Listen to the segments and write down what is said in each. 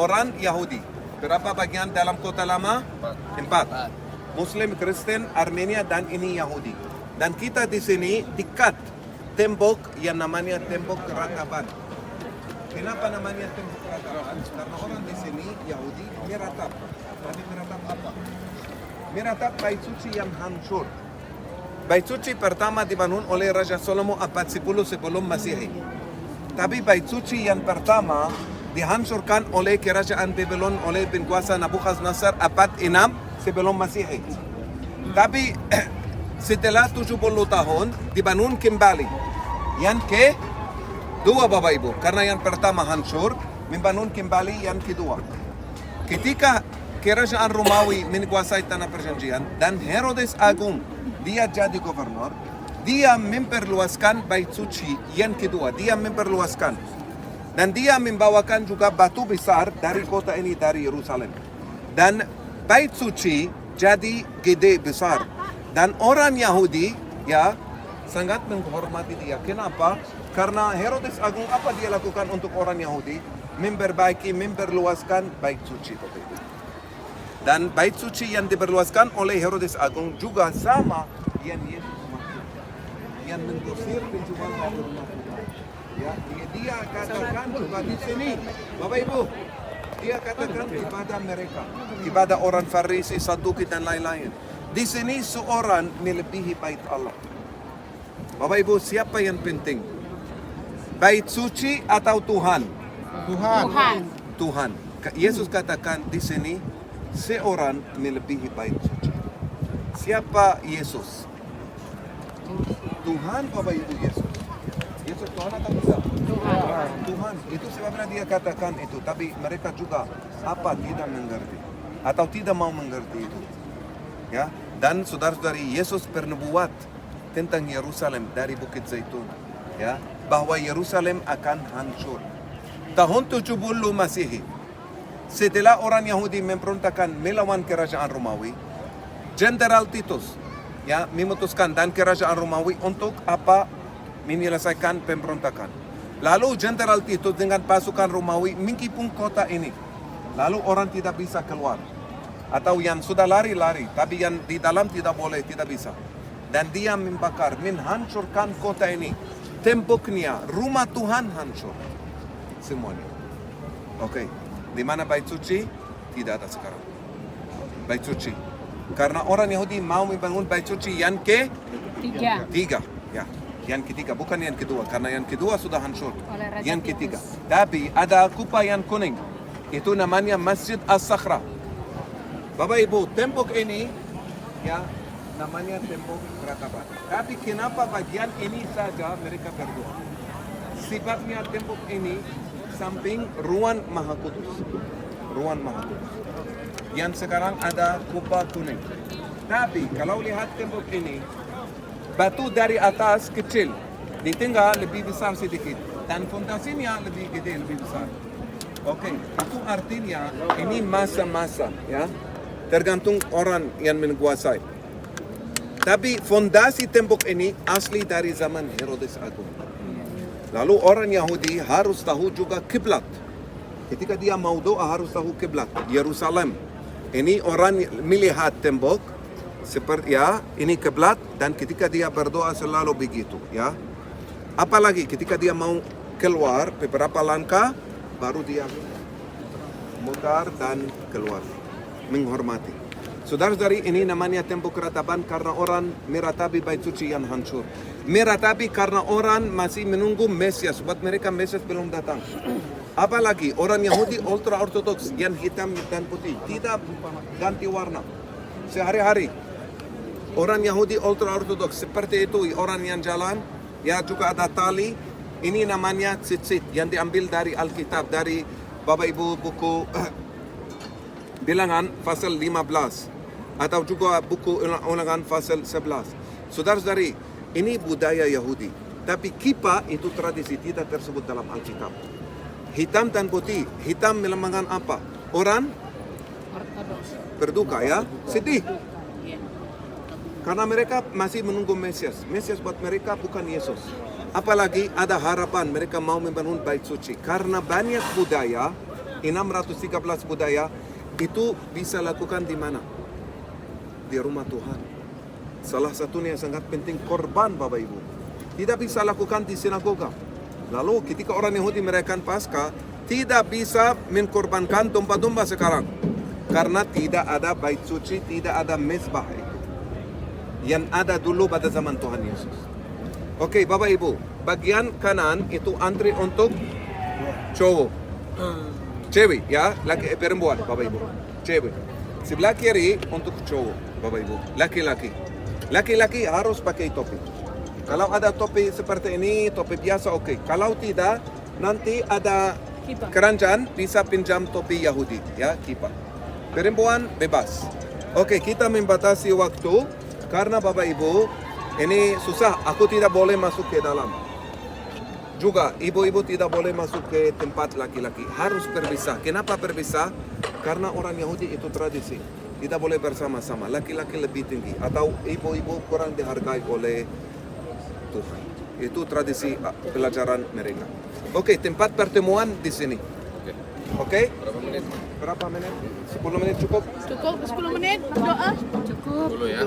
Orang Yahudi. Berapa bagian dalam kota lama? Empat. Muslim, Kristen, Armenia, dan ini Yahudi. Dan kita di sini dekat tembok yang namanya tembok ratapan. Kenapa namanya tembok ratapan? Karena orang di sini Yahudi meratap. Tapi meratap apa? Meratap bait suci yang hancur. Bait suci pertama dibangun oleh Raja Salomo abad 10 sebelum Masehi. Tapi bait suci yang pertama dihancurkan oleh kerajaan Babylon oleh penguasa Nabukadnezar abad 6 sebelum Masehi. Tapi setelah 70 tahun dibangun kembali. Yang kedua Bapak Ibu, karena yang pertama hancur, membangun kembali yang kedua. Ketika kerajaan Romawi menguasai tanah perjanjian dan Herodes Agung dia jadi gubernur, dia memperluaskan bait suci yang kedua, dia memperluaskan. Dan dia membawakan juga batu besar dari kota ini, dari Yerusalem. Dan bait suci jadi gede besar. Dan orang Yahudi ya sangat menghormati dia. Kenapa? Karena Herodes Agung apa dia lakukan untuk orang Yahudi? Memperbaiki, memperluaskan bait suci. Dan bait suci yang diperluaskan oleh Herodes Agung juga sama yang Yesus maksud. Yang mengusir penjual dari rumah Tuhan. Ya, dia katakan juga di sini, Bapak Ibu, dia katakan kepada mereka, kepada orang Farisi, Saduki dan lain-lain. Di sini seorang melebihi bait Allah. Bapak Ibu, siapa yang penting? Bait suci atau Tuhan? Tuhan. Yesus katakan di sini, seorang melebihi bait suci. Siapa Yesus? Tuhan, Bapak Ibu, Yesus. Yesus Tuhan atau bisa? Tuhan. Itu sebabnya dia katakan itu. Tapi mereka juga apa tidak mengerti atau tidak mau mengerti itu. Ya. Dan saudara-saudari, Yesus bernubuat tentang Yerusalem dari Bukit Zaitun. Ya. Bahwa Yerusalem akan hancur. Tahun 70 Masehi. Setelah orang Yahudi memberontakkan melawan kerajaan Romawi, Jenderal Titus ya memutuskan dan kerajaan Romawi untuk apa? Menyelesaikan pemberontakan. Lalu Jenderal Titus dengan pasukan Romawi mengepung kota ini. Lalu orang tidak bisa keluar. Atau yang sudah lari-lari, tapi yang di dalam tidak boleh, tidak bisa. Dan dia membakar, menghancurkan kota ini. Temboknya, rumah Tuhan hancur. Semuanya. Oke. Di mana bait suci? Tidak ada sekarang. Bait suci. Karena orang Yahudi mau membangun bait suci yang ketiga. Ya. Yang ketiga, bukan yang kedua, karena yang kedua sudah hancur. Yang ketiga. Tapi ada kupa yang kuning. Itu namanya Masjid As-Sakhra. Bapak Ibu, tembok ini ya namanya tembok ratapan. Tapi kenapa bagian ini saja mereka berdoa? Sebabnya tembok ini samping ruang Maha Kudus. Ruang Maha Kudus. Yang sekarang ada kupa kuning. Tapi kalau lihat tembok ini, batu dari atas kecil, ditinggal lebih besar sedikit, dan fondasinya lebih gede, lebih besar. Oke, itu artinya ini masa-masa, ya, tergantung orang yang menguasai. Tapi fondasi tembok ini asli dari zaman Herodes Agung. Lalu orang Yahudi harus tahu juga kiblat. Ketika dia mau doa harus tahu kiblat, Yerusalem. Ini orang melihat tembok. Seperti ya, ini kiblat dan ketika dia berdoa selalu begitu, ya. Apalagi ketika dia mau keluar beberapa langkah, baru dia mutar dan keluar, menghormati. Saudara-saudari, ini namanya tembok ratapan karena orang meratapi bait suci yang hancur. Meratapi karena orang masih menunggu Mesias, buat mereka Mesias belum datang. Apalagi orang Yahudi ultra ortodoks yang hitam dan putih, tidak ganti warna sehari-hari. Orang Yahudi ultra-ortodoks seperti itu, orang yang jalan, ya juga ada tali. Ini namanya tzitzit yang diambil dari Alkitab, dari Bapak Ibu buku Bilangan pasal 15 atau juga buku Ulangan pasal 11. Saudara-saudari, ini budaya Yahudi. Tapi kippah itu tradisi tidak tersebut dalam Alkitab. Hitam dan putih, hitam melambangkan apa? Orang berduka ya, sedih. Karena mereka masih menunggu Mesias. Mesias buat mereka bukan Yesus. Apalagi ada harapan mereka mau membangun bait suci. Karena banyak budaya 613 budaya, itu bisa lakukan di mana? Di rumah Tuhan. Salah satunya yang sangat penting, korban Bapak Ibu. Tidak bisa lakukan di sinagoga. Lalu ketika orang Yahudi merayakan Paskah, tidak bisa mengkorbankan domba-domba sekarang. Karena tidak ada bait suci, tidak ada mezbah itu. Yang ada dulu pada zaman Tuhan Yesus. Oke, Bapak Ibu, bagian kanan itu antri untuk cowok. Cewek ya, laki perempuan Bapak Ibu. Cewek. Sebelah kiri untuk cowok Bapak Ibu. Laki-laki. Laki-laki harus pakai topi. Kalau ada topi seperti ini, topi biasa oke. Kalau tidak, nanti ada keranjang bisa pinjam topi Yahudi ya, kipas. Perempuan bebas. Oke, kita membatasi waktu karena Bapak Ibu ini susah. Aku tidak boleh masuk ke dalam. Juga ibu-ibu tidak boleh masuk ke tempat laki-laki. Harus berpisah. Kenapa berpisah? Karena orang Yahudi itu tradisi. Tidak boleh bersama-sama. Laki-laki lebih tinggi atau ibu-ibu kurang dihargai oleh Tuhan. Itu tradisi pelajaran mereka. Oke, tempat pertemuan di sini. Oke? Berapa menit? 10 menit cukup? Cukup 10 menit berdoa? Cukup. 10 ya.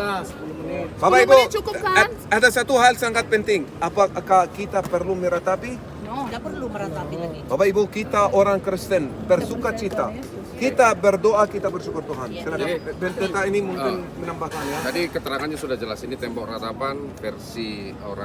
Bapak 10 Ibu, menit cukup kan? ada satu hal sangat penting. Apakah kita perlu meratapi? No. Tidak perlu meratapi lagi. Bapak Ibu, kita orang Kristen bersuka cita. Kita berdoa, kita bersyukur Tuhan. Silakan. Pendeta ini mungkin menambahkan ya. Tadi keterangannya sudah jelas, ini tembok ratapan versi orang